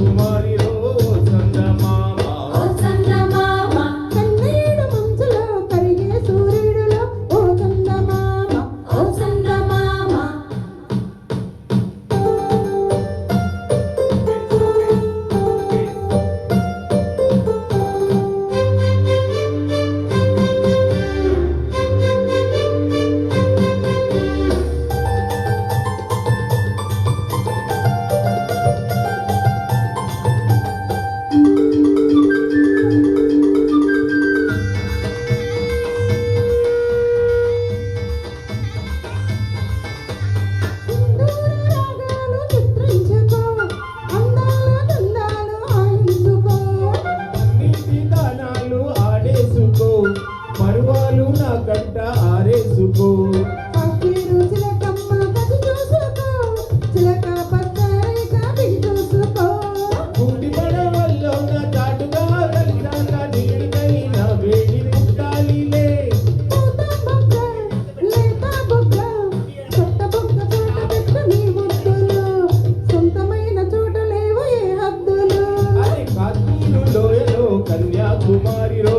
కన్యాకుమారి రో చందమామ ఓ చందమామ కన్నీడు మంచులో కరిగే సూర్యుడులో ఓ చందమామ ఓ చందమామ రాగాలు చిత్రించుకో అందాల దండాలు ఆయించుకో నీటి దానాలు ఆడేసుకో పరువాలు నా గంట ఆరేసుకో పక్కిరు చిలకమ్మ కసి చూసుకో చిలక పక్కరేక బిగి చూసుకో గుడి పడవల్లో నా చాటుగా కలిసాక నీటికైనా వేడి పుట్టాలిలే పూత బొగ్గ లేత బొగ్గ కొత్త బొగ్గ చోట పెట్టు నీ ముద్దులు సొంతమైన చోట లేవు ఏ హద్దులు అరే కాశ్మీరు లోయలో కన్యాకుమారి రో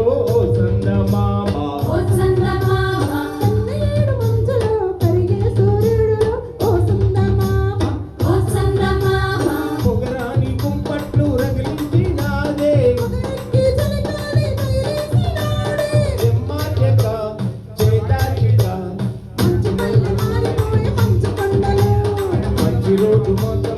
చందమామ ఓ చందమామ కన్నీడు మంచులో కరిగే సూర్యుడులో ఓ చందమామ ఓ చందమామ పొగరాని కుంపట్లు రగిలించినాదే పొగరెక్కి చలిగాలి తగిలేసినాడే చెమ్మాటక చేదారిక మంచు మల్లె మారిపోయే మంచు కొండలు మంచి రోడ్డు మొత్తం